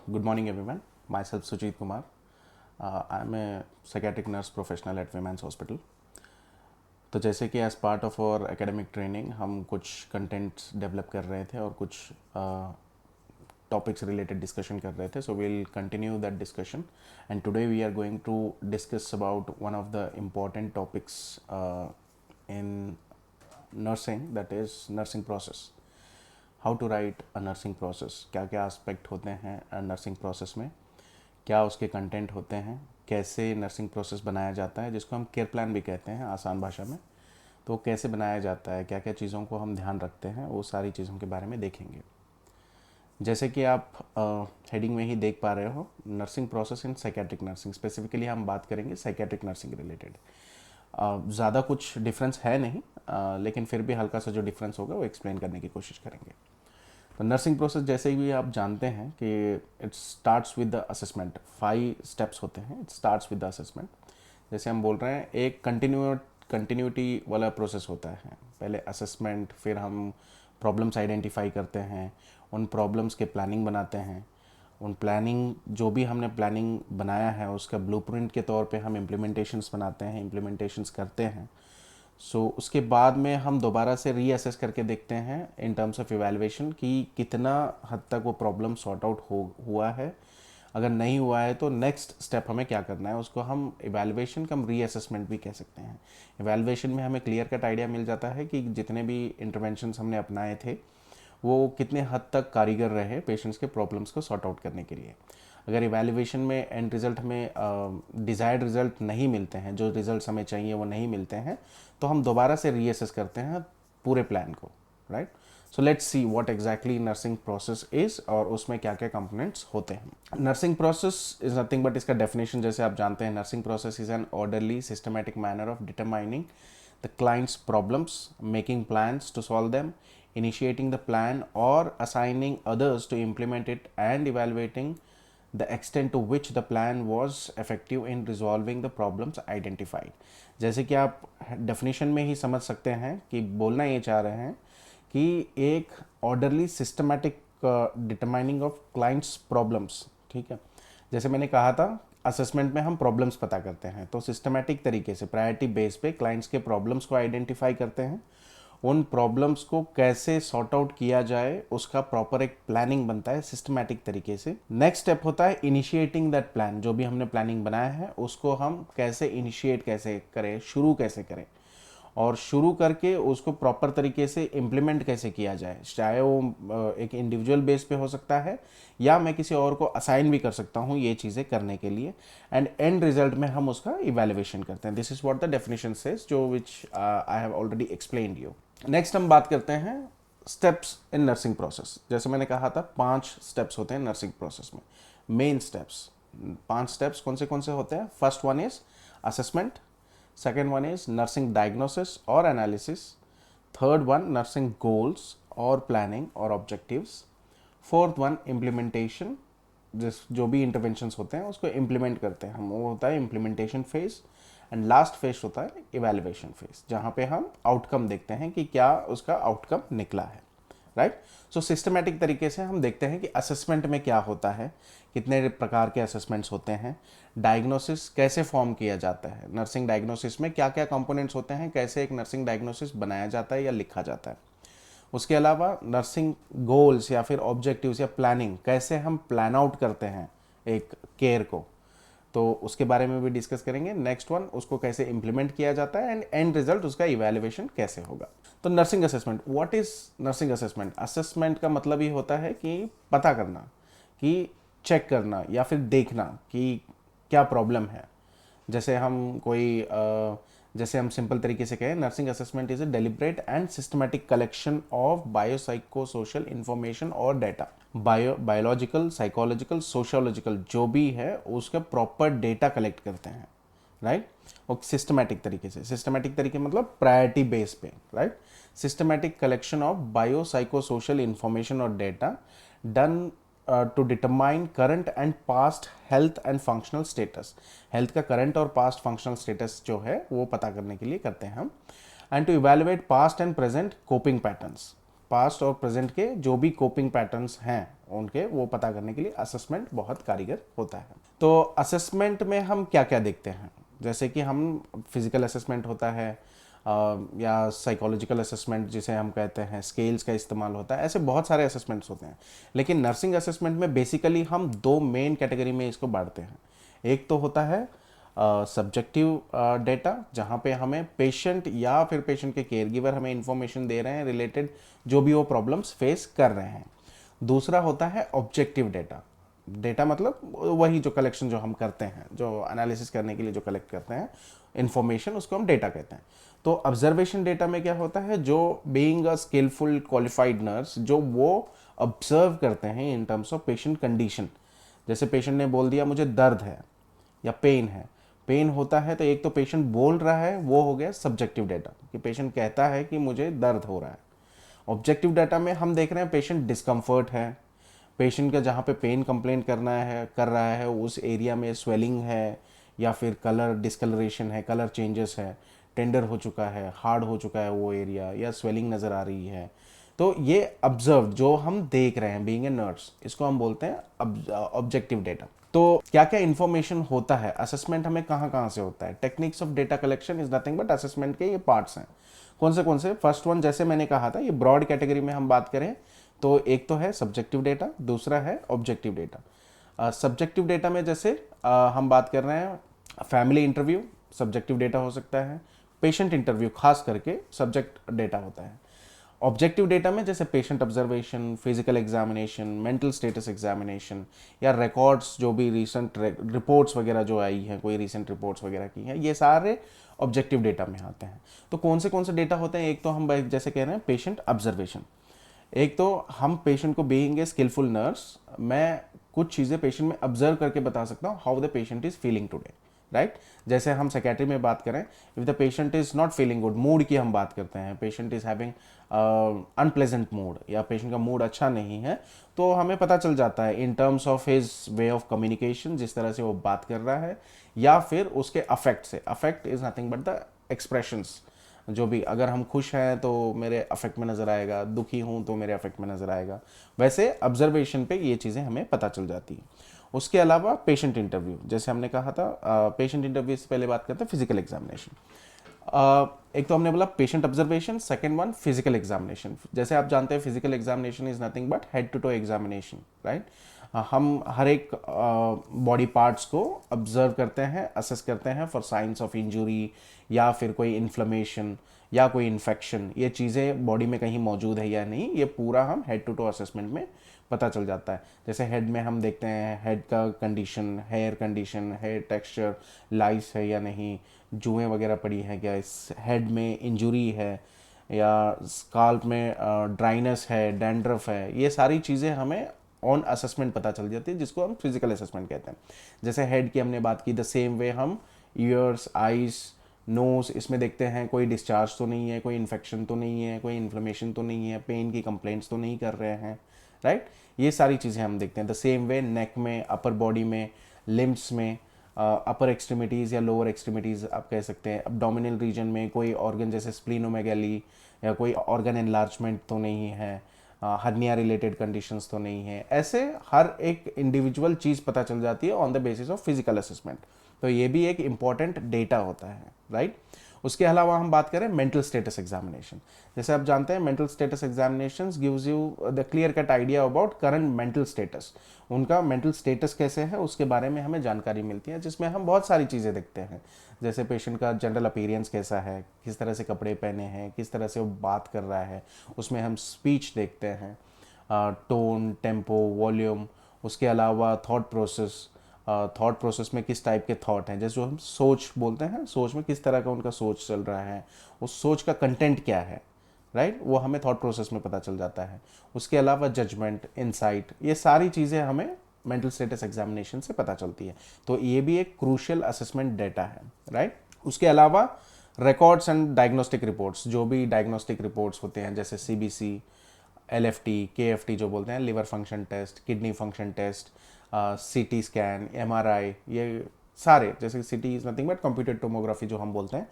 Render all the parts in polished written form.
Good morning, everyone. Myself Sujit Kumar. I'm a psychiatric nurse professional at Women's Hospital. तो जैसे कि as part of our academic training हम कुछ contents develop कर रहे थे और कुछ टॉपिक्स रिलेटेड डिस्कशन कर रहे थे. So we'll continue that discussion and today we are going to discuss about one of the important topics in nursing, that is nursing process. How to write a nursing process, क्या क्या aspect होते हैं nursing process में, क्या उसके content होते हैं, कैसे नर्सिंग प्रोसेस बनाया जाता है, जिसको हम केयर प्लान भी कहते हैं आसान भाषा में. तो कैसे बनाया जाता है, क्या क्या चीज़ों को हम ध्यान रखते हैं, वो सारी चीज़ों के बारे में देखेंगे. जैसे कि आप हेडिंग में ही देख पा रहे हो, nursing process in psychiatric nursing. Specifically हम बात करेंगे साइकेट्रिक नर्सिंग रिलेटेड. ज़्यादा कुछ डिफरेंस है नहीं, लेकिन फिर भी हल्का सा जो डिफरेंस होगा वो एक्सप्लेन करने की कोशिश करेंगे. तो नर्सिंग प्रोसेस जैसे भी आप जानते हैं कि it starts with the assessment. 5 steps होते हैं. It starts with the assessment. जैसे हम बोल रहे हैं, एक कंटिन्यूटी वाला प्रोसेस होता है. पहले असेसमेंट, फिर हम प्रॉब्लम्स आइडेंटिफाई करते हैं, उन प्रॉब्लम्स के प्लानिंग बनाते हैं, उन प्लानिंग जो भी हमने प्लानिंग बनाया है उसका ब्लूप्रिंट के तौर पे हम इम्प्लीमेंटेशंस बनाते हैं, इम्प्लीमेंटेशंस करते हैं. उसके बाद में हम दोबारा से रीअसेस करके देखते हैं इन टर्म्स ऑफ इवैल्यूएशन कि कितना हद तक वो प्रॉब्लम सॉर्ट आउट हुआ है. अगर नहीं हुआ है तो नेक्स्ट स्टेप हमें क्या करना है, उसको हम इवैल्यूएशन कम रीअसेसमेंट भी कह सकते हैं. इवैल्यूएशन में हमें क्लियर कट आइडिया मिल जाता है कि जितने भी इंटरवेंशंस हमने अपनाए थे वो कितने हद तक कारीगर रहे पेशेंट्स के प्रॉब्लम्स को सॉर्ट आउट करने के लिए. अगर इवैल्यूएशन में एंड रिजल्ट हमें डिज़ायर्ड रिजल्ट नहीं मिलते हैं, जो रिजल्ट्स हमें चाहिए वो नहीं मिलते हैं, तो हम दोबारा से रीअसेस करते हैं पूरे प्लान को. Right. So let's see what exactly nursing process is और उसमें क्या क्या कंपोनेंट्स होते हैं. Nursing process is nothing but, इसका डेफिनेशन जैसे आप जानते हैं, nursing process is an orderly systematic manner of determining the client's problems, making plans to solve them, initiating the plan or assigning others to implement it, and evaluating the extent to which the plan was effective in resolving the problems identified. जैसे कि आप definition में ही समझ सकते हैं कि बोलना ये चाह रहे हैं कि एक orderly systematic determining of clients problems. ठीक है. जैसे मैंने कहा था, असेसमेंट में हम प्रॉब्लम्स पता करते हैं, तो सिस्टमैटिक तरीके से प्रायोरिटी बेस पे क्लाइंट्स के प्रॉब्लम्स को आइडेंटिफाई करते हैं, उन प्रॉब्लम्स को कैसे सॉर्ट आउट किया जाए उसका प्रॉपर एक प्लानिंग बनता है सिस्टमैटिक तरीके से. नेक्स्ट स्टेप होता है इनिशिएटिंग दैट प्लान. जो भी हमने प्लानिंग बनाया है उसको हम कैसे इनिशिएट कैसे करें, शुरू कैसे करें, और शुरू करके उसको प्रॉपर तरीके से इम्प्लीमेंट कैसे किया जाए. चाहे वो एक इंडिविजुअल बेस पे हो सकता है या मैं किसी और को असाइन भी कर सकता हूँ ये चीज़ें करने के लिए, एंड एंड रिजल्ट में हम उसका इवैल्यूएशन करते हैं. This is what the definition says, जो which I have already explained you. Next हम बात करते हैं स्टेप्स इन नर्सिंग प्रोसेस. जैसे मैंने कहा था 5 स्टेप्स होते हैं नर्सिंग प्रोसेस में. मेन स्टेप्स 5 स्टेप्स कौन से होते हैं. First one is assessment. Second one is nursing diagnosis or analysis. Third one, nursing goals or planning or objectives. Fourth one, implementation. जो भी interventions होते हैं उसको implement करते हैं हम, वो होता है implementation phase. And last phase होता है इवैल्यूएशन फेज, जहाँ पे हम आउटकम देखते हैं कि क्या उसका आउटकम निकला है. राइट. सो सिस्टमैटिक तरीके से हम देखते हैं कि असेसमेंट में क्या होता है, कितने प्रकार के असेसमेंट्स होते हैं, डायग्नोसिस कैसे फॉर्म किया जाता है, नर्सिंग डायग्नोसिस में क्या क्या कंपोनेंट्स होते हैं, कैसे एक नर्सिंग डायग्नोसिस बनाया जाता है या लिखा जाता है. उसके अलावा नर्सिंग गोल्स या फिर ऑब्जेक्टिव्स या प्लानिंग, कैसे हम प्लान आउट करते हैं एक केयर को, तो उसके बारे में भी डिस्कस करेंगे. नेक्स्ट वन, उसको कैसे इंप्लीमेंट किया जाता है, एंड एंड रिजल्ट उसका इवैल्यूएशन कैसे होगा. तो nursing assessment, what is nursing assessment. Assessment का मतलब ये होता है कि पता करना, कि चेक करना या फिर देखना कि क्या प्रॉब्लम है. जैसे हम जैसे हम सिंपल तरीके से कहें, nursing assessment is a deliberate and systematic collection of biopsychosocial information और डाटा. बायोलॉजिकल, साइकोलॉजिकल, सोशियोलॉजिकल जो भी है उसका प्रॉपर डेटा कलेक्ट करते हैं. राइट. और सिस्टमैटिक तरीके से, सिस्टमैटिक तरीके मतलब प्रायोरिटी बेस पे. Right. Systematic collection of biopsychosocial information और data done to determine current and past health and functional status. Health का करंट और पास्ट फंक्शनल स्टेटस जो है वो पता करने के लिए करते हैं हम. And to evaluate past and present coping patterns. Past और प्रेजेंट के जो भी कोपिंग पैटर्न्स हैं उनके वो पता करने के लिए असेसमेंट बहुत कारगर होता है। तो असेसमेंट में हम क्या क्या देखते हैं, जैसे कि हम फिजिकल असेसमेंट होता है या साइकोलॉजिकल असेसमेंट जिसे हम कहते हैं, स्केल्स का इस्तेमाल होता है, ऐसे बहुत सारे असेसमेंट्स होते हैं। लेकिन नर्सिंग असेसमेंट में बेसिकली हम दो मेन कैटेगरी में इसको बांटते हैं। एक तो होता है सब्जेक्टिव डेटा, जहाँ पे हमें पेशेंट या फिर पेशेंट के केयर गिवर हमें इंफॉर्मेशन दे रहे हैं रिलेटेड जो भी वो प्रॉब्लम्स फेस कर रहे हैं। दूसरा होता है ऑब्जेक्टिव डेटा। डेटा मतलब वही जो कलेक्शन जो हम करते हैं, जो एनालिसिस करने के लिए जो कलेक्ट करते हैं इंफॉर्मेशन, उसको हम डेटा कहते हैं। तो ऑब्जर्वेशन डेटा में क्या होता है, जो being a skilful qualified nurse जो वो ऑब्जर्व करते हैं in terms of patient condition. जैसे पेशेंट ने बोल दिया मुझे दर्द है या पेन है, पेन होता है तो एक तो पेशेंट बोल रहा है, वो हो गया सब्जेक्टिव डेटा कि पेशेंट कहता है कि मुझे दर्द हो रहा है। ऑब्जेक्टिव डाटा में हम देख रहे हैं पेशेंट डिस्कम्फर्ट है, पेशेंट का जहाँ पे पेन कंप्लेन कर रहा है उस एरिया में स्वेलिंग है या फिर कलर डिस्कलरेशन है, कलर चेंजेस है, टेंडर हो चुका है, हार्ड हो चुका है वो एरिया, या स्वेलिंग नज़र आ रही है। तो ये ऑब्जर्व जो हम देख रहे हैं बीइंग ए नर्स, इसको हम बोलते हैं ऑब्जेक्टिव डेटा। तो क्या क्या इन्फॉर्मेशन होता है असेसमेंट, हमें कहाँ कहाँ से होता है। Techniques of data collection is nothing but assessment के ये पार्ट्स हैं। कौन से फर्स्ट वन जैसे मैंने कहा था, ये ब्रॉड कैटेगरी में हम बात करें तो एक तो है सब्जेक्टिव डेटा, दूसरा है ऑब्जेक्टिव डेटा। सब्जेक्टिव डेटा में जैसे हम बात कर रहे हैं फैमिली इंटरव्यू सब्जेक्टिव डेटा हो सकता है, पेशेंट इंटरव्यू खास करके सब्जेक्ट डेटा होता है। ऑब्जेक्टिव डेटा में जैसे patient observation, physical examination, mental status examination, या रिकॉर्ड्स जो भी रिसेंट रिपोर्ट्स वगैरह जो आई हैं, कोई रिसेंट रिपोर्ट्स वगैरह की हैं, ये सारे ऑब्जेक्टिव डेटा में आते हैं। तो कौन से डेटा होते हैं, एक तो हम जैसे कह रहे हैं पेशेंट ऑब्जर्वेशन। एक तो हम पेशेंट को बीइंग ए स्किलफुल नर्स, मैं कुछ चीज़ें पेशेंट में ऑब्जर्व करके बता सकता हूँ how the patient is feeling today, right. जैसे हम साइकेट्री में बात करें, if the patient is not feeling good, mood की हम बात करते हैं, patient is having unpleasant mood या पेशेंट का मूड अच्छा नहीं है, तो हमें पता चल जाता है in terms of his way of communication, जिस तरह से वो बात कर रहा है, या फिर उसके अफेक्ट से। Affect is nothing but the expressions, जो भी, अगर हम खुश हैं तो मेरे अफेक्ट में नज़र आएगा, दुखी हूँ तो मेरे अफेक्ट में नज़र आएगा। वैसे ऑब्जर्वेशन पे ये चीज़ें हमें पता चल जाती हैं। उसके अलावा पेशेंट इंटरव्यू, जैसे हमने कहा था, पेशेंट इंटरव्यू से पहले बात करते हैं फिजिकल एग्जामिनेशन। एक तो हमने बोला patient observation, second one physical examination. जैसे आप जानते हैं physical examination is nothing but head to toe examination, right. हम हर एक बॉडी पार्ट्स को ऑब्जर्व करते हैं, असेस करते हैं फॉर साइंस ऑफ इंजुरी या फिर कोई इन्फ्लेमेशन या कोई इन्फेक्शन, ये चीज़ें बॉडी में कहीं मौजूद है या नहीं, ये पूरा हम हेड टू टो असेसमेंट में पता चल जाता है। जैसे हेड में हम देखते हैं हेड का कंडीशन, हेयर टेक्सचर, लाइस है या नहीं, जुएँ वगैरह पड़ी हैं क्या, इस हेड में इंजुरी है, या स्काल्प में ड्राइनेस है, डैंड्रफ है, ये सारी चीज़ें हमें ऑन असेसमेंट पता चल जाती है, जिसको हम फिजिकल असेसमेंट कहते हैं। जैसे हेड की हमने बात की, द सेम वे हम ईयर्स, आइज, नोज, इसमें देखते हैं कोई डिस्चार्ज तो नहीं है, कोई इन्फेक्शन तो नहीं है, कोई इन्फ्लेमेशन तो नहीं है, पेन की कंप्लेंट्स तो नहीं कर रहे हैं, राइट। ये सारी चीज़ें हम देखते हैं। द सेम वे नेक में, अपर बॉडी में, लिम्स में, अपर एक्सट्रीमिटीज़ या लोअर एक्सट्रीमिटीज़ आप कह सकते हैं, अब्डोमिनल रीजन में कोई ऑर्गन जैसे स्प्लीनोमेगैली या कोई ऑर्गन एनलार्जमेंट तो नहीं है, हर्निया रिलेटेड कंडीशंस तो नहीं है। ऐसे हर एक इंडिविजुअल चीज़ पता चल जाती है on the basis of physical assessment. तो ये भी एक इंपॉर्टेंट डेटा होता है, राइट। उसके अलावा हम बात करें मेंटल स्टेटस एग्जामिनेशन। जैसे आप जानते हैं mental status examination gives you the clear cut idea about current mental status. उनका मेंटल स्टेटस कैसे है उसके बारे में हमें जानकारी मिलती है, जिसमें हम बहुत सारी चीज़ें देखते हैं। जैसे पेशेंट का जनरल अपीयरेंस कैसा है, किस तरह से कपड़े पहने हैं, किस तरह से वो बात कर रहा है, उसमें हम स्पीच देखते हैं, टोन, टेम्पो, वॉल्यूम। उसके अलावा थॉट प्रोसेस में किस टाइप के थॉट हैं, जैसे जो हम सोच बोलते हैं, सोच में किस तरह का उनका सोच चल रहा है, उस सोच का कंटेंट क्या है, राइट, वो हमें थॉट प्रोसेस में पता चल जाता है। उसके अलावा जजमेंट, इनसाइट, ये सारी चीज़ें हमें मेंटल स्टेटस एग्जामिनेशन से पता चलती है। तो ये भी एक क्रूशियल असेसमेंट डेटा है, राइट। उसके अलावा रिकॉर्ड्स एंड डायग्नोस्टिक रिपोर्ट्स, जो भी डायग्नोस्टिक रिपोर्ट्स होते हैं, जैसे CBC, LFT, KFT जो बोलते हैं, liver function test, kidney function test, CT scan, MRI, ये सारे, जैसे CT is nothing but computed tomography जो हम बोलते हैं,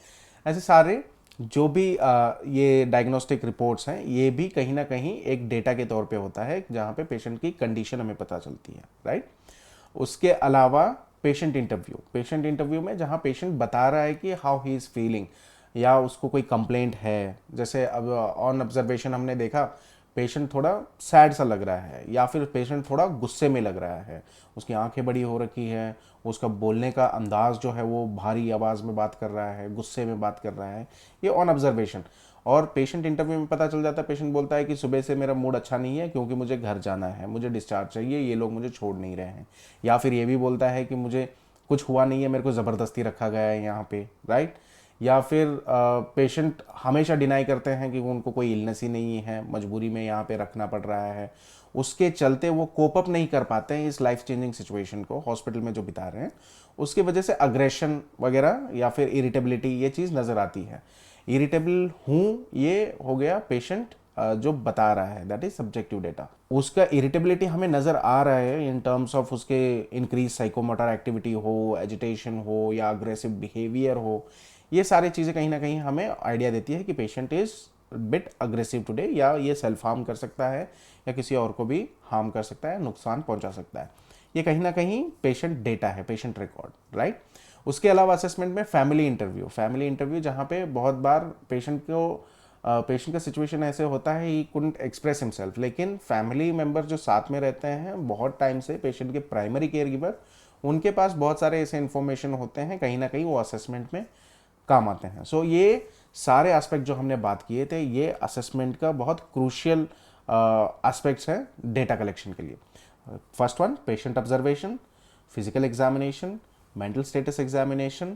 ऐसे सारे जो भी ये डायग्नोस्टिक रिपोर्ट्स हैं, ये भी कहीं ना कहीं एक डेटा के तौर पे होता है जहाँ पे पेशेंट की कंडीशन हमें पता चलती है, राइट। उसके अलावा पेशेंट इंटरव्यू में जहाँ पेशेंट बता रहा है कि हाउ ही इज़ फीलिंग, या उसको कोई कंप्लेंट है। जैसे अब ऑन ऑब्जर्वेशन हमने देखा पेशेंट थोड़ा सैड सा लग रहा है, या फिर पेशेंट थोड़ा गुस्से में लग रहा है, उसकी आंखें बड़ी हो रखी है, उसका बोलने का अंदाज जो है वो भारी आवाज़ में बात कर रहा है, गुस्से में बात कर रहा है, ये ऑन ऑब्जर्वेशन। और पेशेंट इंटरव्यू में पता चल जाता है, पेशेंट बोलता है कि सुबह से मेरा मूड अच्छा नहीं है क्योंकि मुझे घर जाना है, मुझे डिस्चार्ज चाहिए, ये लोग मुझे छोड़ नहीं रहे हैं। या फिर ये भी बोलता है कि मुझे कुछ हुआ नहीं है, मेरे को ज़बरदस्ती रखा गया है यहाँ पे, राइट। या फिर पेशेंट हमेशा डिनाई करते हैं कि उनको कोई इलनेस ही नहीं है, मजबूरी में यहाँ पे रखना पड़ रहा है, उसके चलते वो कोप अप नहीं कर पाते हैं इस लाइफ चेंजिंग सिचुएशन को हॉस्पिटल में जो बिता रहे हैं, उसकी वजह से अग्रेशन वगैरह या फिर इरिटेबिलिटी ये चीज़ नज़र आती है। इरिटेबल हूँ ये हो गया पेशेंट जो बता रहा है, दैट इज सब्जेक्टिव डेटा। उसका इरिटेबिलिटी हमें नज़र आ रहा है इन टर्म्स ऑफ उसके इंक्रीज साइकोमोटर एक्टिविटी हो, एजिटेशन हो, या अग्रेसिव बिहेवियर हो। ये सारी चीज़ें कहीं ना कहीं हमें आइडिया देती है कि patient is bit aggressive today, या ये सेल्फ हार्म कर सकता है या किसी और को भी हार्म कर सकता है, नुकसान पहुंचा सकता है। ये कहीं ना कहीं पेशेंट डेटा है, पेशेंट रिकॉर्ड, राइट। उसके अलावा असेसमेंट में फैमिली इंटरव्यू जहाँ पे बहुत बार पेशेंट का सिचुएशन ऐसे होता है ही कुडंट एक्सप्रेस हिमसेल्फ, लेकिन फैमिली मेंबर जो साथ में रहते हैं बहुत टाइम से, पेशेंट के प्राइमरी केयर गिवर, उनके पास बहुत सारे ऐसे इंफॉर्मेशन होते हैं, कहीं ना कहीं वो असेसमेंट में काम आते हैं। सो ये सारे एस्पेक्ट जो हमने बात किए थे, ये असेसमेंट का बहुत क्रूशियल एस्पेक्ट्स हैं डेटा कलेक्शन के लिए। First one, patient observation, physical examination, mental status examination,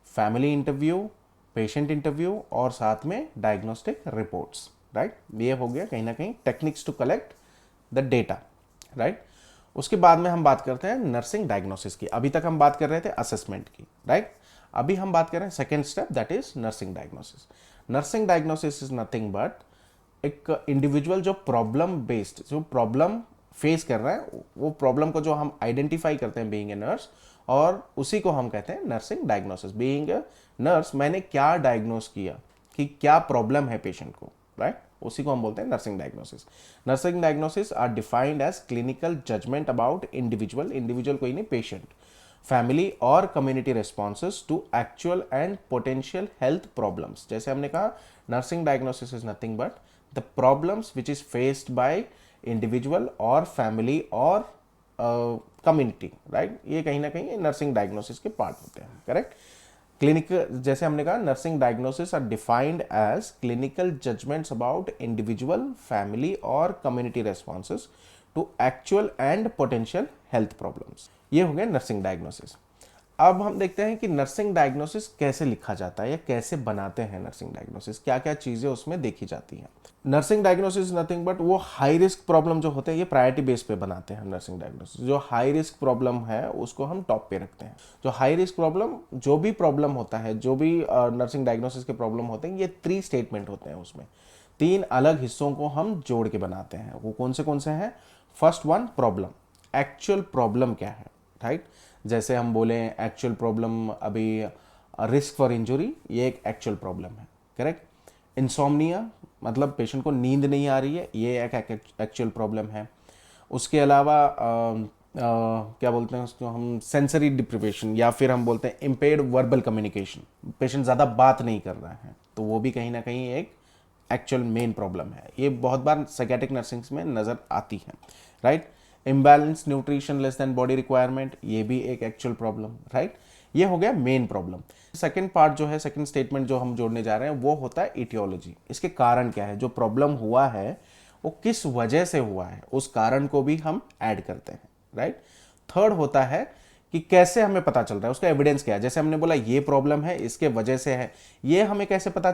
family interview, patient interview, और साथ में डायग्नोस्टिक रिपोर्ट्स, राइट। ये हो गया कहीं ना कहीं techniques to collect the data, right. उसके बाद में हम बात करते हैं नर्सिंग डायग्नोसिस की। अभी तक हम बात कर रहे थे असेसमेंट की, राइट। अभी हम बात कर रहे हैं second step, that is nursing diagnosis. Nursing diagnosis is nothing but एक इंडिविजुअल जो प्रॉब्लम बेस्ड, जो प्रॉब्लम फेस कर रहा है, वो प्रॉब्लम को जो हम आइडेंटिफाई करते हैं बीइंग ए नर्स, और उसी को हम कहते हैं nursing diagnosis. Being a nurse, मैंने क्या डायग्नोस किया कि क्या प्रॉब्लम है पेशेंट को, राइट, उसी को हम बोलते हैं nursing diagnosis. Nursing diagnosis are defined as clinical judgement about individual कोई नहीं, पेशेंट, फैमिली और community responses to actual and potential health problems. जैसे हमने कहा, nursing diagnosis is nothing but the problems which is faced by individual और family और community, right. ये कहीं ना कहीं नर्सिंग डायग्नोसिस के पार्ट होते हैं, करेक्ट। क्लिनिकल, जैसे हमने कहा, nursing diagnosis are defined as clinical judgements about individual, family और community responses to actual and potential health problems. ये हो गया नर्सिंग डायग्नोसिस। अब हम देखते हैं कि नर्सिंग डायग्नोसिस कैसे लिखा जाता है या कैसे बनाते हैं नर्सिंग डायग्नोसिस, क्या क्या चीज़ें उसमें देखी जाती हैं। नर्सिंग डायग्नोसिस नथिंग बट वो हाई रिस्क प्रॉब्लम जो होते हैं, ये प्रायोरिटी बेस पे बनाते हैं नर्सिंग डायग्नोसिस। जो हाई रिस्क प्रॉब्लम है उसको हम टॉप पे रखते हैं। जो हाई रिस्क प्रॉब्लम, जो भी प्रॉब्लम होता है, जो भी नर्सिंग डायग्नोसिस के प्रॉब्लम होते हैं, ये 3 स्टेटमेंट होते हैं, उसमें 3 अलग हिस्सों को हम जोड़ के बनाते हैं। वो कौन से हैं? First one, problem, actual problem क्या है, राइट। जैसे हम बोले एक्चुअल प्रॉब्लम, अभी रिस्क फॉर इंजुरी, ये एक एक्चुअल प्रॉब्लम है, करेक्ट। इंसोम्निया, मतलब पेशेंट को नींद नहीं आ रही है, ये एक एक्चुअल प्रॉब्लम है। उसके अलावा क्या बोलते हैं उसको हम, सेंसरी डिप्रिवेशन, या फिर हम बोलते हैं इम्पेयर्ड वर्बल कम्युनिकेशन, पेशेंट ज़्यादा बात नहीं कर रहा है, तो वो भी कहीं ना कहीं एक एक्चुअल मेन प्रॉब्लम है। ये बहुत बार साइकियाट्रिक नर्सिंग में नज़र आती है, right. Imbalance nutrition less than body requirement, ये भी एक एक्चुअल प्रॉब्लम, राइट। ये हो गया मेन प्रॉब्लम। सेकंड पार्ट जो है, सेकंड स्टेटमेंट जो हम जोड़ने जा रहे हैं, वो होता है इटियोलॉजी। इसके कारण क्या है, जो प्रॉब्लम हुआ है वो किस वजह से हुआ है, उस कारण को भी हम ऐड करते हैं, राइट। थर्ड होता है कि कैसे हमें पता चल रहा है, उसका एविडेंस क्या है। जैसे हमने बोला ये प्रॉब्लम है, इसके वजह से है, ये हमें कैसे पता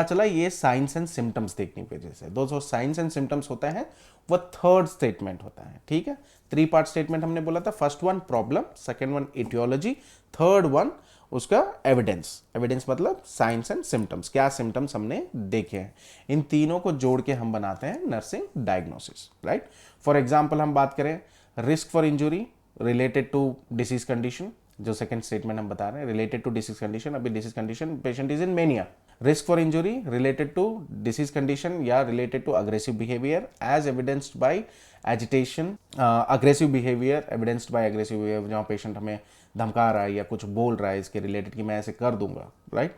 चला ये साइंस एंड सिम्टम्स देखने की वजह से। दोस्तों, साइंस एंड सिम्टम्स होता है वो थर्ड स्टेटमेंट होता है, ठीक है। 3 पार्ट स्टेटमेंट हमने बोला था, first one problem, second one aetiology, third one उसका एविडेंस मतलब साइंस एंड सिम्टम्स, क्या सिम्टम्स हमने देखे हैं। इन तीनों को जोड़ के हम बनाते हैं nursing diagnosis, right. For example हम बात करें, risk for injury related to disease condition, जो सेकंड स्टेटमेंट हम बता रहे हैं, रिलेटेड टू डिसीज कंडीशन, अभी disease condition patient is in mania, risk for injury related to disease condition या related to aggressive behaviour as evidenced by agitation, aggressive behaviour evidenced by aggressive behaviour, जहाँ patient हमें धमका रहा है या कुछ बोल रहा है इसके रिलेटेड कि मैं ऐसे कर दूंगा, राइट।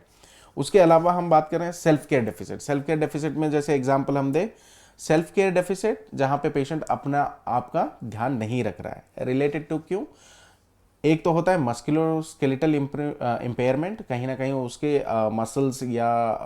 उसके अलावा हम बात करें self care deficit. Self care deficit में जैसे एग्जांपल हम दे, सेल्फ केयर डेफिसिट जहां पे पेशेंट अपना आपका ध्यान नहीं रख रहा है, रिलेटेड टू क्यों, एक तो होता है मस्कुलोस्केलेटल इम्पेयरमेंट, कहीं ना कहीं उसके मसल्स या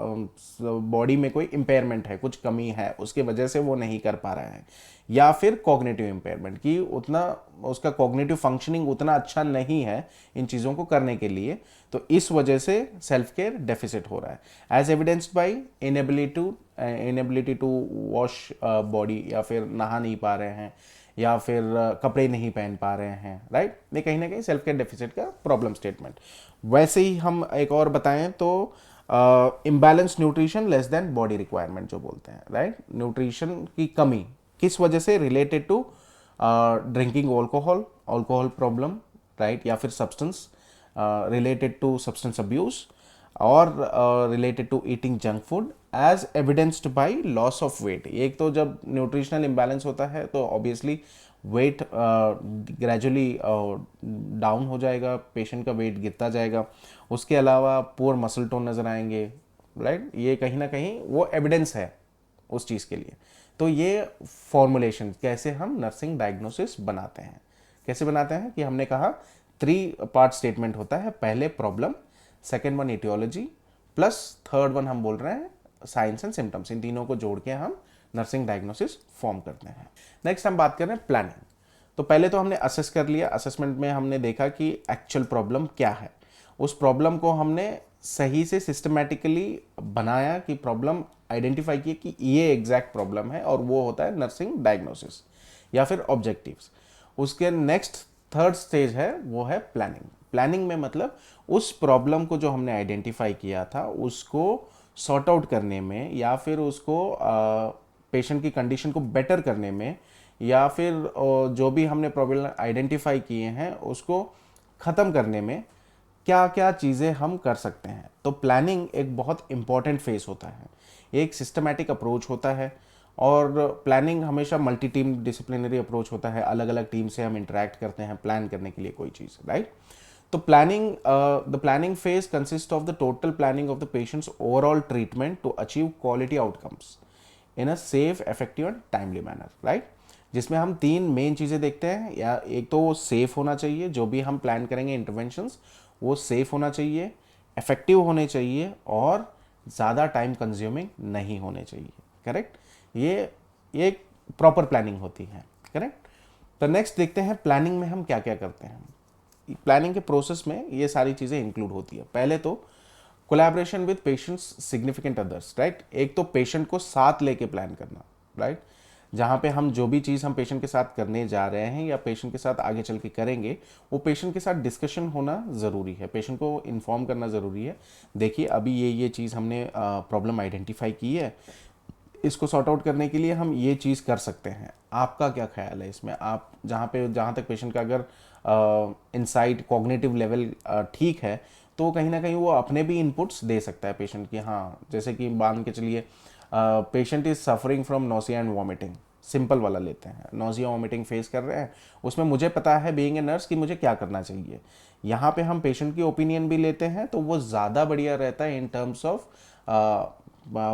बॉडी में कोई इम्पेयरमेंट है, कुछ कमी है, उसके वजह से वो नहीं कर पा रहा है, या फिर कॉग्निटिव इम्पेयरमेंट कि उतना उसका कॉग्निटिव फंक्शनिंग उतना अच्छा नहीं है इन चीज़ों को करने के लिए, तो इस वजह से सेल्फ केयर डेफिसिट हो रहा है। As evidenced by inability to wash body, या फिर नहा नहीं पा रहे हैं, या फिर कपड़े नहीं पहन पा रहे हैं, राइट। ये कहीं ना कहीं सेल्फ केयर डेफिसिट का प्रॉब्लम स्टेटमेंट। वैसे ही हम एक और बताएं तो imbalance nutrition less than body requirement जो बोलते हैं, राइट। न्यूट्रिशन की कमी किस वजह से, related to drinking alcohol problem, right, या फिर substance related to substance abuse, और related to eating junk food as evidenced by loss of weight. एक तो जब न्यूट्रिशनल इम्बैलेंस होता है तो ऑब्वियसली वेट ग्रेजुअली डाउन हो जाएगा, पेशेंट का वेट गिरता जाएगा। उसके अलावा पुअर मसल टोन नज़र आएंगे, राइट। ये कहीं ना कहीं वो एविडेंस है उस चीज़ के लिए। तो ये फॉर्मुलेशन कैसे हम नर्सिंग डायग्नोसिस बनाते हैं, कैसे बनाते हैं कि हमने कहा 3 पार्ट स्टेटमेंट होता है, पहले problem, second one aetiology, plus third one हम बोल रहे हैं साइंस एंड सिम्टम्स। इन तीनों को जोड़ के हम नर्सिंग डायग्नोसिस फॉर्म करते हैं। नेक्स्ट हम बात कर रहे हैं प्लानिंग। तो पहले तो हमने असेस कर लिया, असेसमेंट में हमने देखा कि एक्चुअल प्रॉब्लम क्या है, उस प्रॉब्लम को हमने सही से सिस्टमैटिकली बनाया कि प्रॉब्लम आइडेंटिफाई किए कि ये एग्जैक्ट प्रॉब्लम है, और वो होता है नर्सिंग डायग्नोसिस या फिर ऑब्जेक्टिव्स। उसके नेक्स्ट थर्ड स्टेज है वो है प्लानिंग। प्लानिंग में मतलब उस प्रॉब्लम को जो हमने आइडेंटिफाई किया था उसको सॉर्ट आउट करने में, या फिर उसको पेशेंट की कंडीशन को बेटर करने में, या फिर जो भी हमने प्रॉब्लम आइडेंटिफाई किए हैं उसको ख़त्म करने में क्या क्या चीज़ें हम कर सकते हैं। तो प्लानिंग एक बहुत इंपॉर्टेंट फेज होता है, एक सिस्टमैटिक अप्रोच होता है, और प्लानिंग हमेशा मल्टी टीम डिसिप्लिनरी अप्रोच होता है, अलग अलग टीम से हम इंटरेक्ट करते हैं प्लान करने के लिए कोई चीज़, राइट। तो planning, the planning phase consist of the total planning of the patient's overall treatment to achieve quality outcomes in a safe, effective and timely manner, right. जिसमें हम 3 मेन चीज़ें देखते हैं, या एक तो वो सेफ होना चाहिए, जो भी हम प्लान करेंगे इंटरवेंशंस वो सेफ होना चाहिए, इफेक्टिव होने चाहिए, और ज़्यादा टाइम कंज्यूमिंग नहीं होने चाहिए, करेक्ट। ये एक प्रॉपर प्लानिंग होती है, करेक्ट। तो नेक्स्ट देखते हैं प्लानिंग में हम क्या क्या करते हैं। प्लानिंग के प्रोसेस में ये सारी चीज़ें इंक्लूड होती है। पहले तो collaboration with patients significant others, right. एक तो पेशेंट को साथ लेके प्लान करना, राइट। जहाँ पे हम जो भी चीज़ हम पेशेंट के साथ करने जा रहे हैं या पेशेंट के साथ आगे चल के करेंगे, वो पेशेंट के साथ डिस्कशन होना ज़रूरी है, पेशेंट को इन्फॉर्म करना ज़रूरी है। देखिए अभी ये चीज़ हमने प्रॉब्लम आइडेंटिफाई की है, इसको सॉर्ट आउट करने के लिए हम ये चीज़ कर सकते हैं, आपका क्या ख्याल है इसमें। आप जहाँ तक पेशेंट का अगर इनसाइट कॉग्निटिव लेवल ठीक है, तो कहीं ना कहीं वो अपने भी इनपुट्स दे सकता है पेशेंट की। हाँ, जैसे कि मान के चलिए patient is suffering from nausea and vomiting, simple वाला लेते हैं, नोजिया वॉमिटिंग फेस कर रहे हैं, उसमें मुझे पता है बीइंग ए नर्स कि मुझे क्या करना चाहिए। यहाँ पे हम पेशेंट की ओपिनियन भी लेते हैं, तो वो ज़्यादा बढ़िया रहता है in terms of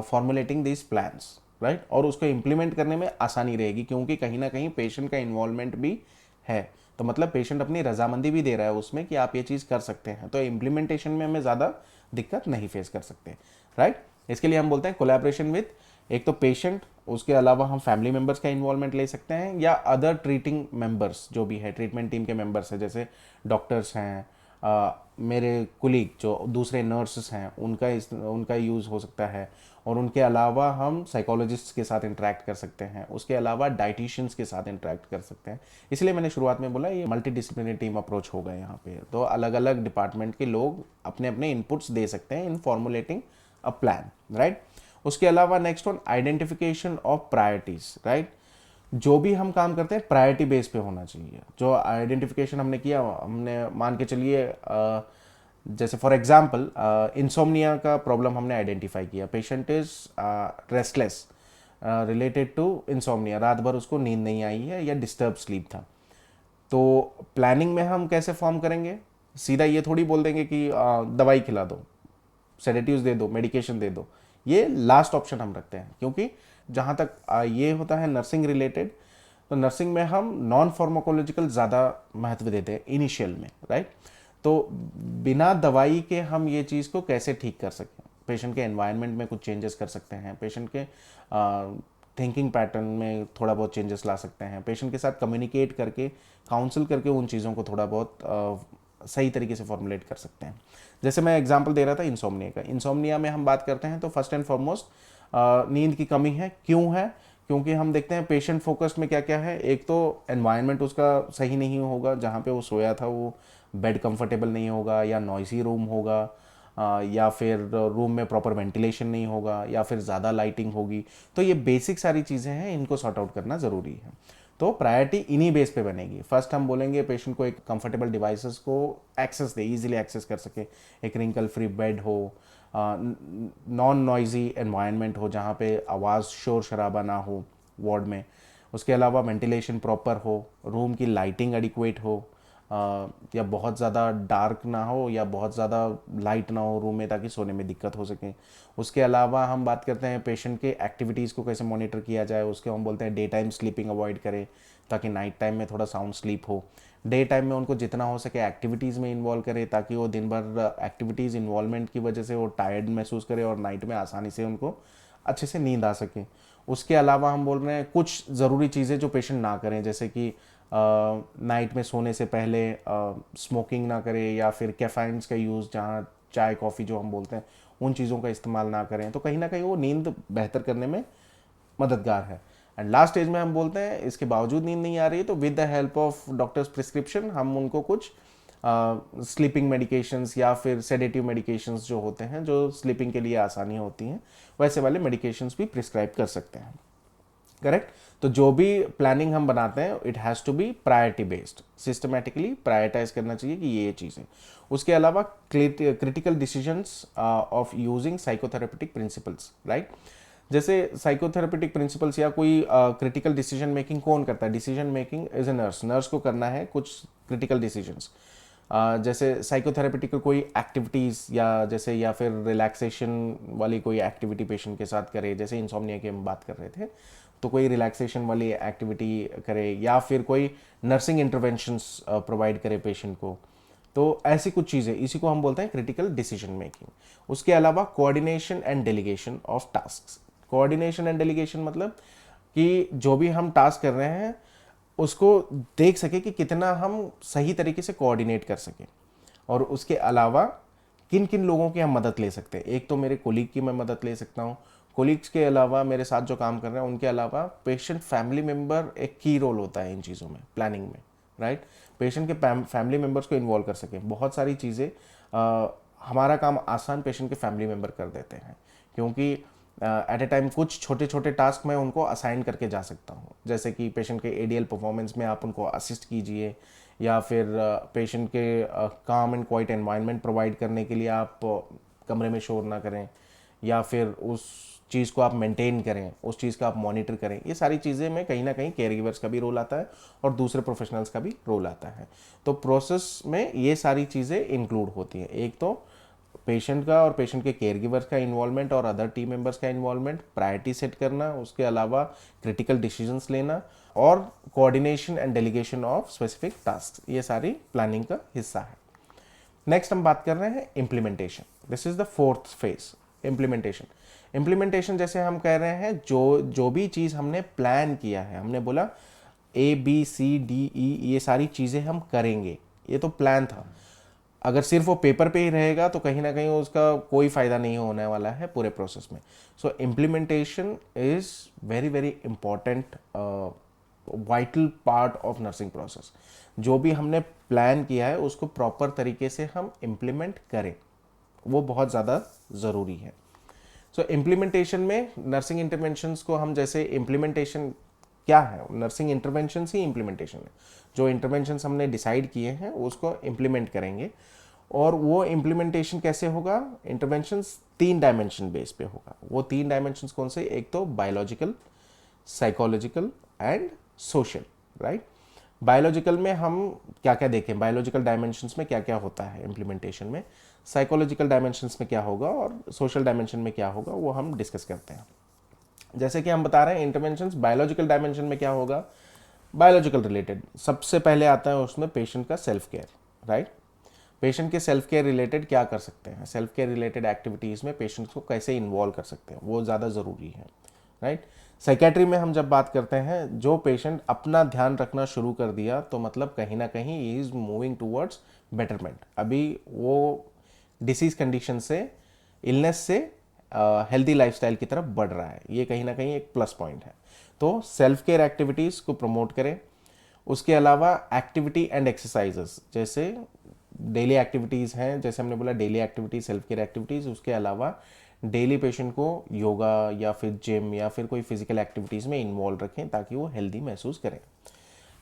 formulating this plans, right. और उसको इम्प्लीमेंट करने में आसानी रहेगी, क्योंकि कहीं ना कहीं पेशेंट का इन्वॉल्वमेंट भी है, तो मतलब पेशेंट अपनी रजामंदी भी दे रहा है उसमें कि आप ये चीज़ कर सकते हैं, तो इम्प्लीमेंटेशन में हमें ज़्यादा दिक्कत नहीं फेस कर सकते, राइट। इसके लिए हम बोलते हैं कोलैबोरेशन विद, एक तो पेशेंट, उसके अलावा हम फैमिली मेम्बर्स का इन्वॉल्वमेंट ले सकते हैं, या अदर ट्रीटिंग मेंबर्स जो भी है, ट्रीटमेंट टीम के मेंबर्स हैं, जैसे डॉक्टर्स हैं, मेरे कुलीग जो दूसरे नर्सेस हैं, उनका यूज़ हो सकता है, और उनके अलावा हम साइकोलॉजिस्ट के साथ इंटरेक्ट कर सकते हैं, उसके अलावा डाइटिशियंस के साथ इंटरेक्ट कर सकते हैं। इसलिए मैंने शुरुआत में बोला ये मल्टी डिसिप्लिनरी टीम अप्रोच होगा यहाँ पे, तो अलग अलग डिपार्टमेंट के लोग अपने अपने इनपुट्स दे सकते हैं इन फॉर्मुलेटिंग अ प्लान, राइट। उसके अलावा next one identification of priorities, right. जो भी हम काम करते हैं प्रायोरिटी बेस पे होना चाहिए। जो आइडेंटिफिकेशन हमने किया, हमने मान के चलिए जैसे फॉर एग्जांपल इंसोम्निया का प्रॉब्लम हमने आइडेंटिफाई किया, patient is restless related to insomnia, रात भर उसको नींद नहीं आई है या डिस्टर्ब स्लीप था। तो प्लानिंग में हम कैसे फॉर्म करेंगे, सीधा ये थोड़ी बोल देंगे कि दवाई खिला दो, सेडेटिव्स दे दो, मेडिकेशन दे दो। ये लास्ट ऑप्शन हम रखते हैं, क्योंकि जहाँ तक ये होता है नर्सिंग रिलेटेड, तो नर्सिंग में हम नॉन फार्माकोलॉजिकल ज़्यादा महत्व देते हैं इनिशियल में, राइट। तो बिना दवाई के हम ये चीज़ को कैसे ठीक कर सकें, पेशेंट के एनवायरनमेंट में कुछ चेंजेस कर सकते हैं, पेशेंट के थिंकिंग पैटर्न में थोड़ा बहुत चेंजेस ला सकते हैं, पेशेंट के साथ कम्युनिकेट करके, काउंसिल करके उन चीज़ों को थोड़ा बहुत सही तरीके से फॉर्मुलेट कर सकते हैं। जैसे मैं एग्जांपल दे रहा था इंसोम्निया का, इंसोम्निया में हम बात करते हैं तो फर्स्ट एंड फॉरमोस्ट नींद की कमी है। क्यों है? क्योंकि हम देखते हैं पेशेंट फोकस्ड में क्या क्या है। एक तो एनवायरनमेंट उसका सही नहीं होगा, जहाँ पे वो सोया था वो बेड कंफर्टेबल नहीं होगा, या नॉइसी रूम होगा, या फिर रूम में प्रॉपर वेंटिलेशन नहीं होगा, या फिर ज़्यादा लाइटिंग होगी। तो ये बेसिक सारी चीज़ें हैं, इनको सॉर्ट आउट करना ज़रूरी है। तो प्रायोरिटी इन्हीं बेस पे बनेगी। फर्स्ट हम बोलेंगे पेशेंट को एक कंफर्टेबल डिवाइसेस को एक्सेस दे, इजीली एक्सेस कर सके, एक रिंकल फ्री बेड हो, नॉन नॉइजी एनवायरनमेंट हो जहाँ पे आवाज़ शोर शराबा ना हो वार्ड में। उसके अलावा वेंटिलेशन प्रॉपर हो, रूम की लाइटिंग एडिक्वेट हो, या बहुत ज़्यादा डार्क ना हो या बहुत ज़्यादा लाइट ना हो रूम में, ताकि सोने में दिक्कत हो सके। उसके अलावा हम बात करते हैं पेशेंट के एक्टिविटीज़ को कैसे मॉनिटर किया जाए, उसके हम बोलते हैं डे टाइम स्लीपिंग अवॉइड करें, ताकि नाइट टाइम में थोड़ा साउंड स्लीप हो। डे टाइम में उनको जितना हो सके एक्टिविटीज़ में इन्वॉल्व करें, ताकि वो दिन भर एक्टिविटीज़ इन्वॉल्वमेंट की वजह से वो टायर्ड महसूस करें और नाइट में आसानी से उनको अच्छे से नींद आ सके। उसके अलावा हम बोल रहे हैं कुछ ज़रूरी चीज़ें जो पेशेंट ना करें, जैसे कि नाइट में सोने से पहले स्मोकिंग ना करें, या फिर कैफाइन्स का यूज़, जहाँ चाय कॉफ़ी जो हम बोलते हैं उन चीज़ों का इस्तेमाल ना करें। तो कहीं ना कहीं वो नींद बेहतर करने में मददगार है। एंड लास्ट स्टेज में हम बोलते हैं इसके बावजूद नींद नहीं आ रही है तो with the help of doctors prescription हम उनको कुछ स्लीपिंग मेडिकेशंस या फिर सेडेटिव मेडिकेशंस जो होते हैं, जो स्लीपिंग के लिए आसानी होती हैं, वैसे वाले मेडिकेशंस भी प्रिस्क्राइब कर सकते हैं। करेक्ट। तो जो भी प्लानिंग हम बनाते हैं it has to be priority based, systematically prioritise करना चाहिए कि ये चीज़ें। उसके अलावा critical decisions of using psychotherapeutic principles, right. जैसे साइकोथेरेपेटिक प्रिंसिपल्स या कोई क्रिटिकल डिसीजन मेकिंग कौन करता है? Decision making as a nurse, nurse को करना है कुछ क्रिटिकल डिसीजंस। जैसे साइकोथेरेपेटिक कोई एक्टिविटीज़, या जैसे या फिर रिलैक्सेशन वाली कोई एक्टिविटी पेशेंट के साथ करे, जैसे इंसोम्निया की हम बात कर रहे थे, तो कोई रिलैक्सेशन वाली एक्टिविटी करे, या फिर कोई नर्सिंग इंटरवेंशंस प्रोवाइड करे पेशेंट को। तो ऐसी कुछ चीज़ें, इसी को हम बोलते हैं क्रिटिकल डिसीजन मेकिंग। उसके अलावा coordination and delegation of task. Coordination and delegation मतलब कि जो भी हम टास्क कर रहे हैं उसको देख सके कि कितना हम सही तरीके से कोऑर्डिनेट कर सकें, और उसके अलावा किन किन लोगों की हम मदद ले सकते हैं। एक तो मेरे कोलीग की मैं मदद ले सकता हूँ, कोलीग्स के अलावा मेरे साथ जो काम कर रहे हैं उनके अलावा पेशेंट फैमिली मेम्बर एक की रोल होता है इन चीज़ों में, प्लानिंग में, राइट। पेशेंट के फैमिली मेम्बर्स को इन्वॉल्व कर सकें। बहुत सारी चीज़ें हमारा काम आसान पेशेंट के फैमिली मेम्बर कर देते हैं, क्योंकि एट ए टाइम कुछ छोटे छोटे टास्क मैं उनको असाइन करके जा सकता हूँ। जैसे कि पेशेंट के एडीएल परफॉर्मेंस में आप उनको असिस्ट कीजिए, या फिर पेशेंट के काम एंड क्वाइट एनवायरनमेंट प्रोवाइड करने के लिए आप कमरे में शोर ना करें, या फिर उस चीज़ को आप मेंटेन करें, उस चीज़ का आप मॉनिटर करें। ये सारी चीज़ें में कहीं ना कहीं केयर गिवर्स का भी रोल आता है और दूसरे प्रोफेशनल्स का भी रोल आता है। तो प्रोसेस में ये सारी चीज़ें इंक्लूड होती हैं। एक तो पेशेंट का और पेशेंट के केयर गिवर्स का इन्वॉल्वमेंट और अदर टीम मेंबर्स का इन्वॉल्वमेंट, प्रायोरिटी सेट करना, उसके अलावा क्रिटिकल डिसीजंस लेना, और coordination and delegation of specific task, ये सारी प्लानिंग का हिस्सा है। नेक्स्ट हम बात कर रहे हैं implementation. This is the fourth phase, implementation. Implementation जैसे हम कह रहे हैं, जो भी चीज़ हमने प्लान किया है, हमने बोला ABCDE ये सारी चीज़ें हम करेंगे, ये तो प्लान था। अगर सिर्फ वो पेपर पे ही रहेगा तो कहीं ना कहीं उसका कोई फ़ायदा नहीं होने वाला है पूरे प्रोसेस में। सो implementation is very very important, vital part of nursing process. जो भी हमने प्लान किया है उसको प्रॉपर तरीके से हम इम्प्लीमेंट करें, वो बहुत ज़्यादा ज़रूरी है। सो इम्प्लीमेंटेशन में नर्सिंग इंटरवेंशंस को हम जैसे इम्प्लीमेंटेशन क्या है, नर्सिंग इंटरवेंशन ही इम्प्लीमेंटेशन है। जो इंटरवेंशन हमने डिसाइड किए हैं उसको इम्प्लीमेंट करेंगे। और वो इम्प्लीमेंटेशन कैसे होगा, इंटरवेंशन 3 डायमेंशन बेस पे होगा। वो 3 डायमेंशन कौन से, एक तो biological, psychological and social, right. Biological में हम क्या क्या देखें, बायोलॉजिकल डायमेंशंस में क्या क्या होता है इम्प्लीमेंटेशन में, साइकोलॉजिकल डायमेंशंस में क्या होगा और सोशल डायमेंशन में क्या होगा, वो हम डिस्कस करते हैं। जैसे कि हम बता रहे हैं इंटरवेंशंस बायोलॉजिकल डायमेंशन में क्या होगा, बायोलॉजिकल रिलेटेड सबसे पहले आता है उसमें पेशेंट का सेल्फ केयर, राइट। पेशेंट के सेल्फ केयर रिलेटेड क्या कर सकते हैं, सेल्फ केयर रिलेटेड एक्टिविटीज़ में पेशेंट को कैसे इन्वॉल्व कर सकते हैं, वो ज़्यादा ज़रूरी है, राइट। साइकेट्री में हम जब बात करते हैं, जो पेशेंट अपना ध्यान रखना शुरू कर दिया तो मतलब कहीं ना कहीं he is moving towards betterment. अभी वो डिसीज कंडीशन से, इलनेस से हेल्दी लाइफस्टाइल की तरफ बढ़ रहा है, ये कहीं ना कहीं एक प्लस पॉइंट है। तो सेल्फ केयर एक्टिविटीज़ को प्रमोट करें। उसके अलावा एक्टिविटी एंड एक्सरसाइजेस, जैसे डेली एक्टिविटीज़ हैं, जैसे हमने बोला daily activities self care activities, उसके अलावा डेली पेशेंट को योगा या फिर जिम या फिर कोई फिजिकल एक्टिविटीज़ में इन्वॉल्व रखें ताकि वो हेल्दी महसूस करें।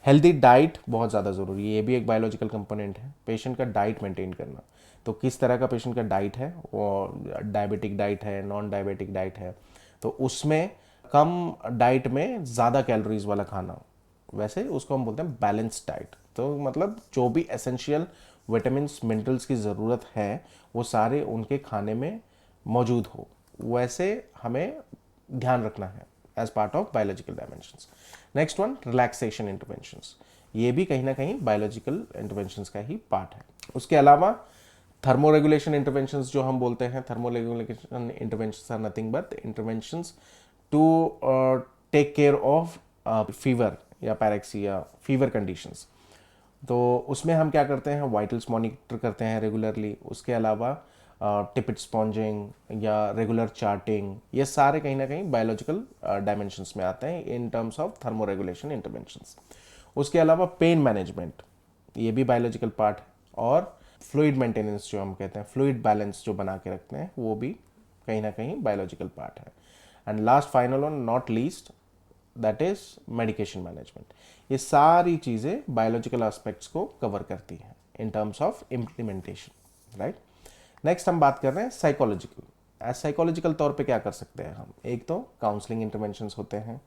हेल्दी डाइट बहुत ज़्यादा ज़रूरी है, ये भी एक बायोलॉजिकल कंपोनेंट है, पेशेंट का डाइट मेंटेन करना। तो किस तरह का पेशेंट का डाइट है, वो डायबिटिक डाइट है, नॉन डायबिटिक डाइट है, तो उसमें कम डाइट में ज़्यादा कैलोरीज वाला खाना, वैसे उसको हम बोलते हैं बैलेंस डाइट। तो मतलब जो भी एसेंशियल विटामिन्स मिनरल्स की ज़रूरत है वो सारे उनके खाने में मौजूद हो, वैसे हमें ध्यान रखना है as part of biological dimensions. Next one, relaxation interventions, ये भी कहीं ना कहीं बायोलॉजिकल इंटरवेंशंस का ही पार्ट है। उसके अलावा थर्मोरेगुलेशन इंटरवेंशंस जो हम बोलते हैं, thermoregulation interventions are nothing but interventions to take care of fever या पैरेक्सिया फीवर कंडीशंस। तो उसमें हम क्या करते हैं, वाइटल्स मॉनिटर करते हैं रेगुलरली। उसके अलावा टिपिट स्पॉन्जिंग या रेगुलर चार्टिंग, ये सारे कहीं ना कहीं बायोलॉजिकल डायमेंशंस में आते हैं in terms of thermoregulation interventions. उसके अलावा पेन मैनेजमेंट, ये भी बायोलॉजिकल पार्ट है। और फ्लूइड मेंटेनेंस जो हम कहते हैं, फ्लूइड बैलेंस जो बना के रखते हैं, वो भी कहीं ना कहीं बायोलॉजिकल पार्ट है। And last final on not least, that is medication management. ये सारी चीज़ें बायोलॉजिकल एस्पेक्ट्स को कवर करती हैं in terms of implementation, right. Next हम बात कर रहे हैं साइकोलॉजिकल। एज साइकोलॉजिकल तौर पे क्या कर सकते हैं हम, एक तो काउंसलिंग इंटरवेंशंस होते हैं,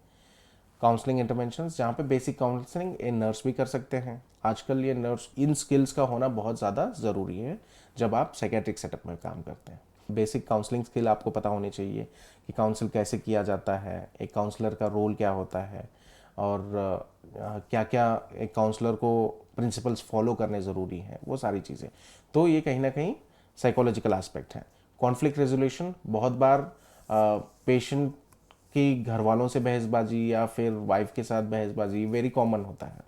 काउंसलिंग इंटरवेंशंस जहाँ पे बेसिक काउंसलिंग ये नर्स भी कर सकते हैं। आजकल ये नर्स इन स्किल्स का होना बहुत ज़्यादा ज़रूरी है जब आप साइकेट्रिक सेटअप में काम करते हैं। बेसिक काउंसलिंग स्किल आपको पता होनी चाहिए कि काउंसिल कैसे किया जाता है, एक काउंसलर का रोल क्या होता है, और क्या क्या एक काउंसलर को प्रिंसिपल्स फॉलो करने ज़रूरी हैं, वो सारी चीज़ें। तो ये कहीं ना कहीं साइकोलॉजिकल एस्पेक्ट है। कॉन्फ्लिक्ट रेजोल्यूशन, बहुत बार पेशेंट की घर वालों से बहसबाजी या फिर वाइफ के साथ बहसबाजी वेरी कॉमन होता है,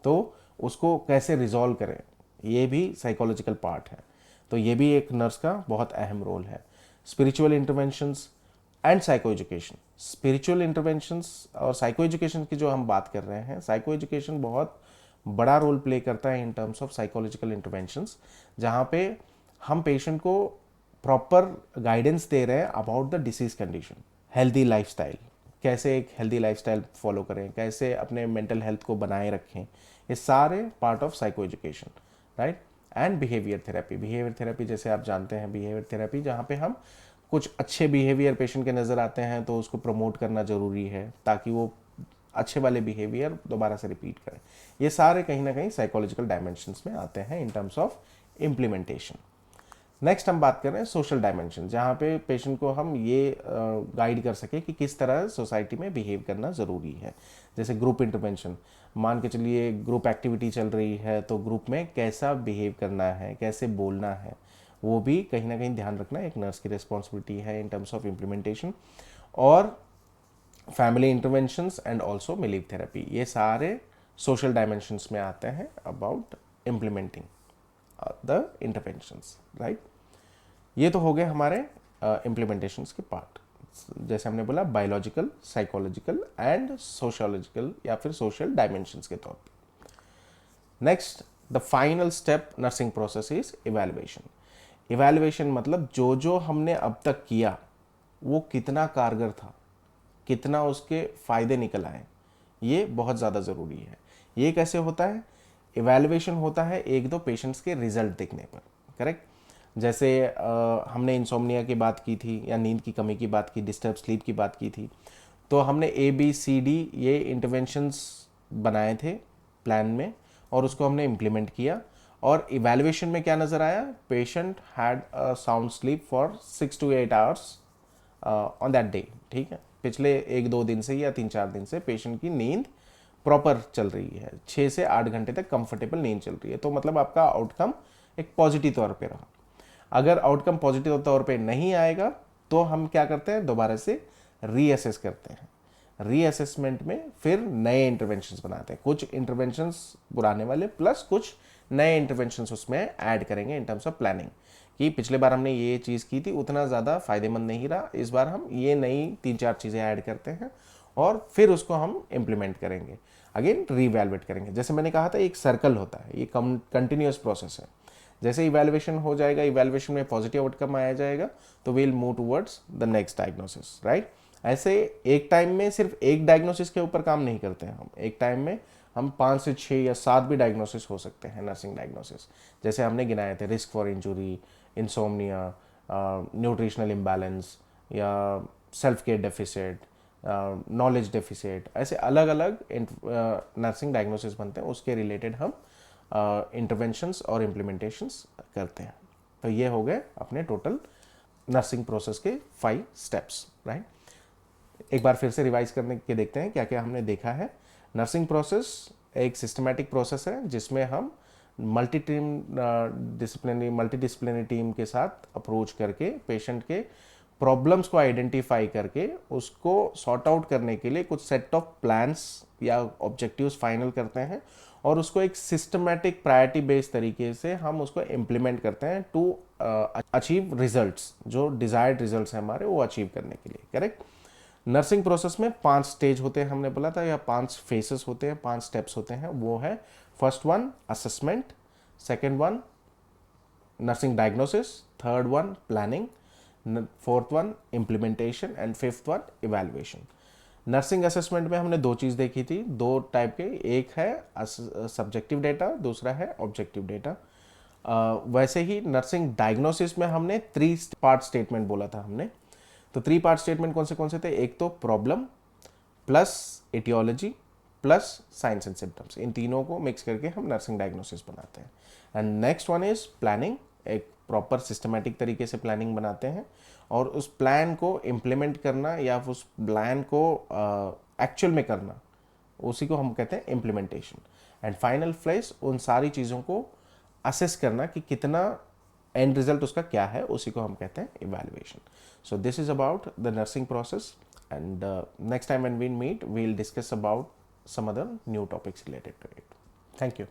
तो उसको कैसे रिजॉल्व करें, ये भी साइकोलॉजिकल पार्ट है। तो ये भी एक नर्स का बहुत अहम रोल है। Spiritual interventions and psycho education, spiritual interventions और साइको एजुकेशन की जो हम बात कर रहे हैं, साइको एजुकेशन बहुत बड़ा रोल प्ले करता है in terms of psychological interventions, जहाँ पे हम पेशेंट को प्रॉपर गाइडेंस दे रहे हैं about the disease condition, healthy lifestyle, कैसे एक हेल्दी लाइफस्टाइल फॉलो करें, कैसे अपने मेंटल हेल्थ को बनाए रखें, ये सारे part of psycho education, right. And behaviour therapy, behaviour therapy जैसे आप जानते हैं, बिहेवियर थेरेपी जहाँ पे हम कुछ अच्छे बिहेवियर पेशेंट के नज़र आते हैं तो उसको प्रमोट करना ज़रूरी है ताकि वो अच्छे वाले बिहेवियर दोबारा से रिपीट करें। ये सारे कहीं ना कहीं साइकोलॉजिकल डायमेंशंस में आते हैं in terms of implementation. Next हम बात कर रहे हैं सोशल डायमेंशन, जहाँ पे पेशेंट को हम ये गाइड कर सके कि किस तरह सोसाइटी में बिहेव करना ज़रूरी है। जैसे ग्रुप इंटरवेंशन, मान के चलिए ग्रुप एक्टिविटी चल रही है तो ग्रुप में कैसा बिहेव करना है, कैसे बोलना है, वो भी कहीं ना कहीं ध्यान रखना एक नर्स की रिस्पॉन्सिबिलिटी है इन टर्म्स ऑफ इम्प्लीमेंटेशन। और family interventions and also milieu therapy, ये सारे सोशल डायमेंशंस में आते हैं about implementing the interventions, right. ये तो हो गए हमारे इम्प्लीमेंटेशंस के पार्ट, जैसे हमने बोला बायोलॉजिकल, साइकोलॉजिकल एंड सोशोलॉजिकल या फिर सोशल डायमेंशंस के तौर पे। Next, the final step nursing process is evaluation. Evaluation मतलब जो जो हमने अब तक किया वो कितना कारगर था, कितना उसके फायदे निकल आए, ये बहुत ज़्यादा ज़रूरी है। ये कैसे होता है? इवैल्यूएशन होता है एक दो पेशेंट्स के रिजल्ट देखने पर, करेक्ट। जैसे हमने इंसोम्निया की बात की थी या नींद की कमी की बात की, डिस्टर्ब स्लीप की बात की थी, तो हमने A B C D ये इंटरवेंशंस बनाए थे प्लान में और उसको हमने इम्प्लीमेंट किया। और इवैल्यूएशन में क्या नज़र आया? Patient had a sound sleep for 6 to 8 hours on that day, ठीक है। पिछले 1-2 दिन से या 3-4 दिन से पेशेंट की नींद प्रॉपर चल रही है, 6 से 8 घंटे तक कंफर्टेबल नींद चल रही है, तो मतलब आपका आउटकम एक पॉजिटिव तौर पे रहा। अगर आउटकम पॉजिटिव तौर पे नहीं आएगा तो हम क्या करते हैं? दोबारा से रीअसेस करते हैं। रीअसेसमेंट में फिर नए इंटरवेंशंस बनाते हैं, कुछ इंटरवेंशंस पुराने वाले प्लस कुछ नए इंटरवेंशंस उसमें ऐड करेंगे इन टर्म्स ऑफ प्लानिंग, कि पिछले बार हमने ये चीज़ की थी, उतना ज़्यादा फायदेमंद नहीं रहा, इस बार हम ये नई 3-4 चीज़ें ऐड करते हैं और फिर उसको हम इम्प्लीमेंट करेंगे, अगेन रीवैल्यूएट करेंगे। जैसे मैंने कहा था एक सर्कल होता है, ये कंटिन्यूस प्रोसेस है। जैसे इवैल्यूएशन हो जाएगा, इवैल्यूएशन में पॉजिटिव आउटकम आया जाएगा तो we'll move towards the next diagnosis, right. ऐसे एक टाइम में सिर्फ एक डायग्नोसिस के ऊपर काम नहीं करते हैं हम, एक टाइम में हम 5 से 6 या 7 भी डायग्नोसिस हो सकते हैं, नर्सिंग डायग्नोसिस। जैसे हमने गिनाए थे risk for injury, insomnia, nutritional imbalance या self care deficit, knowledge deficit, ऐसे अलग अलग नर्सिंग डायग्नोसिस बनते हैं, उसके रिलेटेड हम इंटरवेंशंस और इम्प्लीमेंटेशंस करते हैं। तो ये हो गए अपने टोटल नर्सिंग प्रोसेस के 5 स्टेप्स, राइट। एक बार फिर से रिवाइज करने के देखते हैं क्या क्या हमने देखा है। नर्सिंग प्रोसेस एक सिस्टमैटिक प्रोसेस है जिसमें हम मल्टीडिसिप्लिनरी टीम के साथ अप्रोच करके पेशेंट के प्रॉब्लम्स को आइडेंटिफाई करके उसको सॉर्ट आउट करने के लिए कुछ सेट ऑफ प्लान्स या ऑब्जेक्टिव्स फाइनल करते हैं और उसको एक सिस्टमैटिक प्रायोरिटी बेस्ड तरीके से हम उसको इम्प्लीमेंट करते हैं टू अचीव रिजल्ट्स, जो डिजायर्ड रिजल्ट्स हैं हमारे वो अचीव करने के लिए, करेक्ट। नर्सिंग प्रोसेस में 5 स्टेज होते हैं, हमने बोला था, या 5 फेसेस होते हैं, 5 स्टेप्स होते हैं। वो है first one assessment, second one nursing diagnosis, third one planning, fourth one implementation and fifth one evaluation. Nursing assessment में हमने 2 चीज़ देखी थी, 2 टाइप के, एक है सब्जेक्टिव डेटा, दूसरा है ऑब्जेक्टिव डेटा। वैसे ही नर्सिंग डायग्नोसिस में हमने 3 पार्ट स्टेटमेंट बोला था हमने। तो 3 पार्ट स्टेटमेंट कौन से थे? एक तो problem plus aetiology plus signs and symptoms, इन तीनों को मिक्स करके हम नर्सिंग डायग्नोसिस बनाते हैं। And next one is planning, एक प्रॉपर सिस्टमैटिक तरीके से प्लानिंग बनाते हैं और उस प्लान को इम्प्लीमेंट करना या उस प्लान को एक्चुअल में करना, उसी को हम कहते हैं इम्प्लीमेंटेशन। एंड फाइनल फेज उन सारी चीज़ों को असेस करना कि कितना एंड रिजल्ट उसका क्या है, उसी को हम कहते हैं evaluation. So this is about the nursing process and next time when we meet we will discuss about some other new topics related to it. Thank you.